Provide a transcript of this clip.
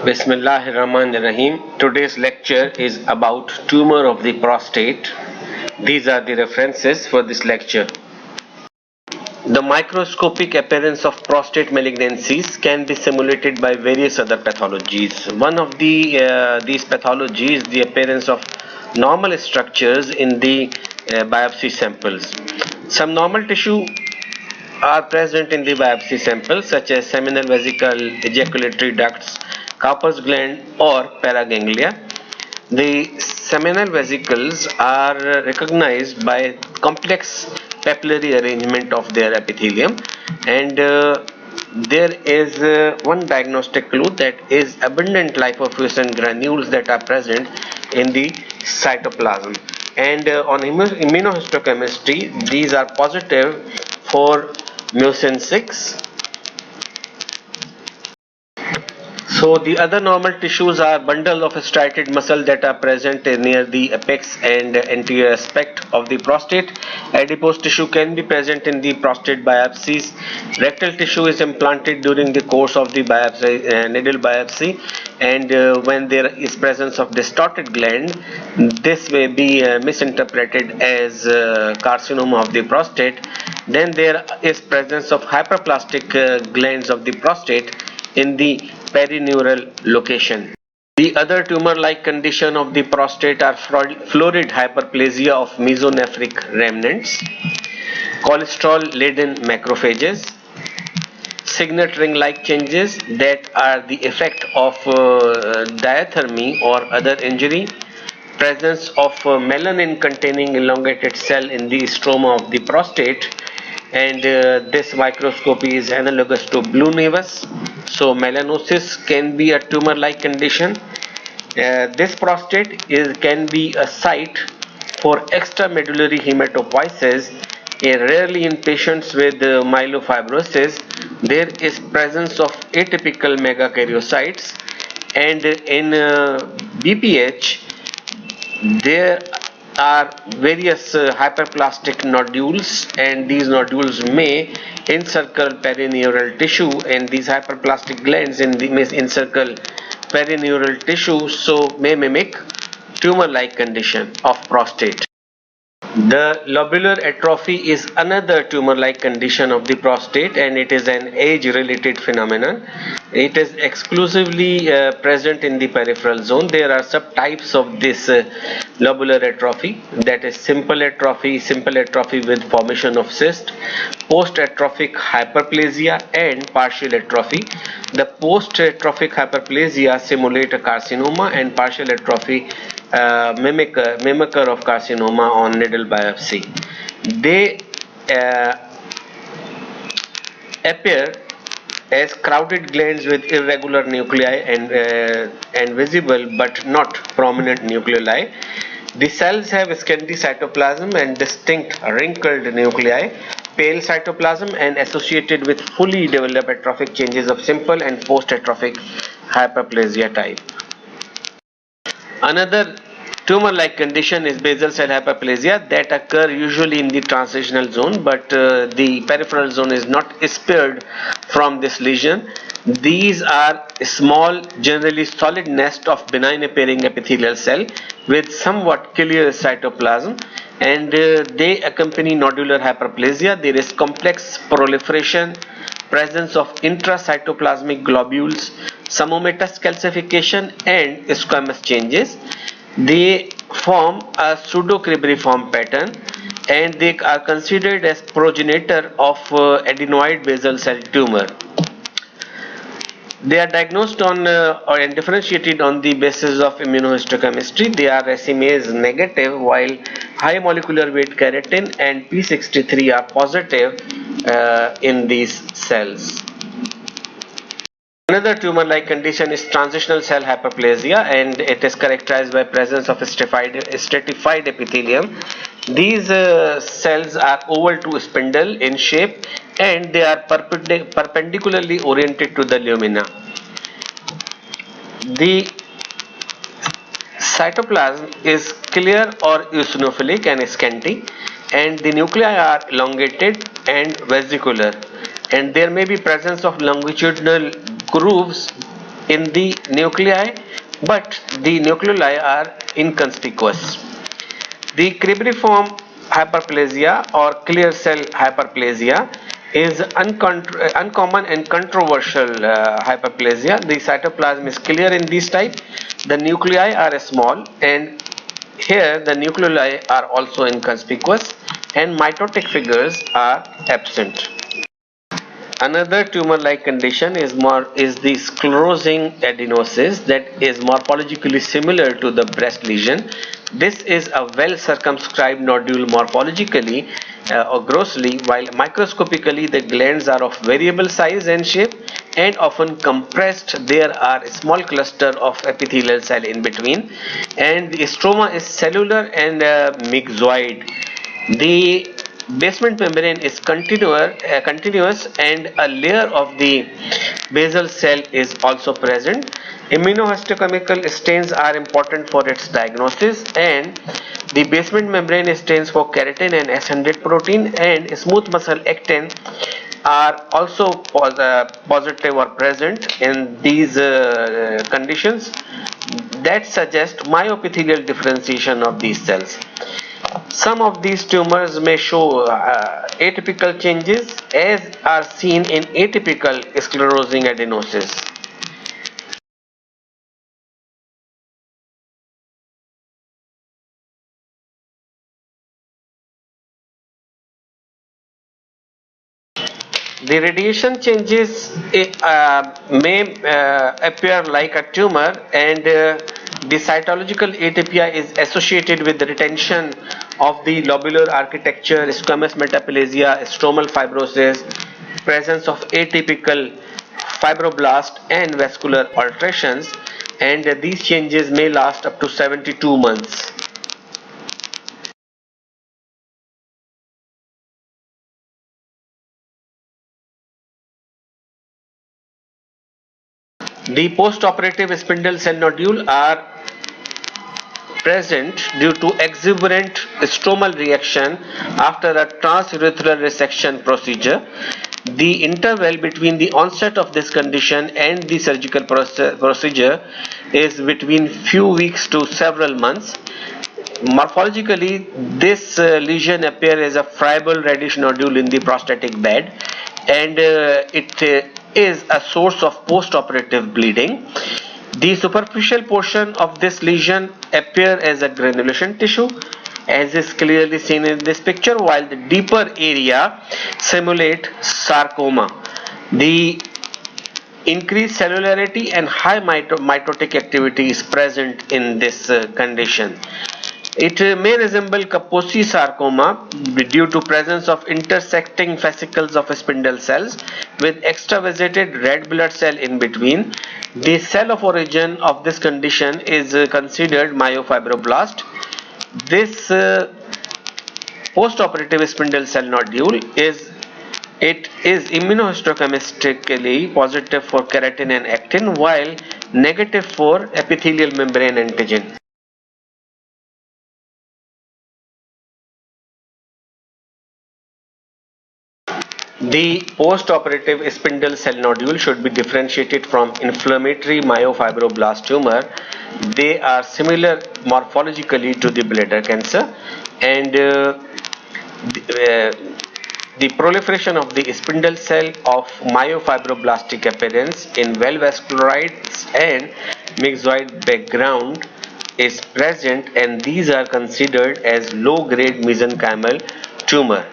Bismillahirrahmanirrahim. Today's lecture is about tumor of the prostate. These are the references for this lecture. The microscopic appearance of prostate malignancies can be simulated by various other pathologies. One of these pathologies is the appearance of normal structures in the biopsy samples. Some normal tissue are present in the biopsy samples such as seminal vesicle, ejaculatory ducts, Cowper's gland or paraganglia. The seminal vesicles are recognized by complex papillary arrangement of their epithelium, and there is one diagnostic clue, that is abundant lipofuscin granules that are present in the cytoplasm, and on immunohistochemistry these are positive for mucin 6. So the other normal tissues are bundle of striated muscle that are present near the apex and anterior aspect of the prostate. Adipose tissue can be present in the prostate biopsies. Rectal tissue is implanted during the course of the biopsy, needle biopsy, and when there is presence of distorted gland, this may be misinterpreted as carcinoma of the prostate. Then there is presence of hyperplastic glands of the prostate in the perineural location. The other tumor-like condition of the prostate are florid hyperplasia of mesonephric remnants, cholesterol-laden macrophages, signet ring-like changes that are the effect of diathermy or other injury, presence of melanin-containing elongated cell in the stroma of the prostate, and this microscopy is analogous to blue nevus. So melanosis can be a tumor-like condition. This prostate can be a site for extramedullary hematopoiesis. Rarely in patients with myelofibrosis, there is presence of atypical megakaryocytes, and in BPH there are various hyperplastic nodules, and these nodules may encircle perineural tissue, and these hyperplastic glands encircle perineural tissue, so may mimic tumor-like condition of prostate. The lobular atrophy is another tumor-like condition of the prostate, and it is an age-related phenomenon. It is exclusively present in the peripheral zone. There are subtypes of this lobular atrophy, that is simple atrophy with formation of cyst, post-atrophic hyperplasia, and partial atrophy. The post-atrophic hyperplasia simulate a carcinoma, and partial atrophy mimicker of carcinoma on needle biopsy. They appear as crowded glands with irregular nuclei and visible but not prominent nucleoli. The cells have scanty cytoplasm and distinct wrinkled nuclei, pale cytoplasm, and associated with fully developed atrophic changes of simple and post-atrophic hyperplasia type. Another tumor-like condition is basal cell hyperplasia that occur usually in the transitional zone, but the peripheral zone is not spared from this lesion. These are small, generally solid nest of benign appearing epithelial cell with somewhat clear cytoplasm, and they accompany nodular hyperplasia. There is complex proliferation, presence of intracytoplasmic globules, pseudomatous calcification, and squamous changes. They form a pseudocribriform pattern, and they are considered as progenitor of adenoid basal cell tumor. They are diagnosed on and differentiated on the basis of immunohistochemistry. They are racemase negative, while high molecular weight keratin and P63 are positive in these cells. Another tumor-like condition is transitional cell hyperplasia, and it is characterized by presence of stratified epithelium. These cells are oval to spindle in shape, and they are perpendicularly oriented to the lumina. The cytoplasm is clear or eosinophilic and scanty, and the nuclei are elongated and vesicular, and there may be presence of longitudinal grooves in the nuclei, but the nuclei are inconspicuous. The cribriform hyperplasia or clear cell hyperplasia is uncommon and controversial hyperplasia. The cytoplasm is clear in this type. The nuclei are small, and here the nuclei are also inconspicuous, and mitotic figures are absent. Another tumor-like condition is the sclerosing adenosis that is morphologically similar to the breast lesion. This is a well-circumscribed nodule morphologically or grossly, while microscopically the glands are of variable size and shape and often compressed. There are a small cluster of epithelial cell in between, and the stroma is cellular and myxoid. The basement membrane is continuous, and a layer of the basal cell is also present. Immunohistochemical stains are important for its diagnosis, and the basement membrane stains for keratin and S100 protein and smooth muscle actin are also positive or present in these conditions that suggest myoepithelial differentiation of these cells. Some of these tumors may show atypical changes, as are seen in atypical sclerosing adenosis. The radiation changes may appear like a tumor, and the cytological atypia is associated with the retention of the lobular architecture, squamous metaplasia, stromal fibrosis, presence of atypical fibroblast and vascular alterations, and these changes may last up to 72 months. The postoperative spindle cell nodule are present due to exuberant stromal reaction after a transurethral resection procedure. The interval between the onset of this condition and the surgical procedure is between few weeks to several months. Morphologically, this lesion appears as a friable reddish nodule in the prostatic bed, and it is a source of postoperative bleeding. The superficial portion of this lesion appears as a granulation tissue, as is clearly seen in this picture, while the deeper area simulate sarcoma. The increased cellularity and high mitotic activity is present in this condition. It may resemble Kaposi sarcoma due to presence of intersecting fascicles of spindle cells with extravasated red blood cell in between. The cell of origin of this condition is considered myofibroblast. This postoperative spindle cell nodule is immunohistochemically positive for keratin and actin, while negative for epithelial membrane antigen. The postoperative spindle cell nodule should be differentiated from inflammatory myofibroblast tumor. They are similar morphologically to the bladder cancer, and the proliferation of the spindle cell of myofibroblastic appearance in well vascularites and myxoid background is present, and these are considered as low-grade mesenchymal tumor.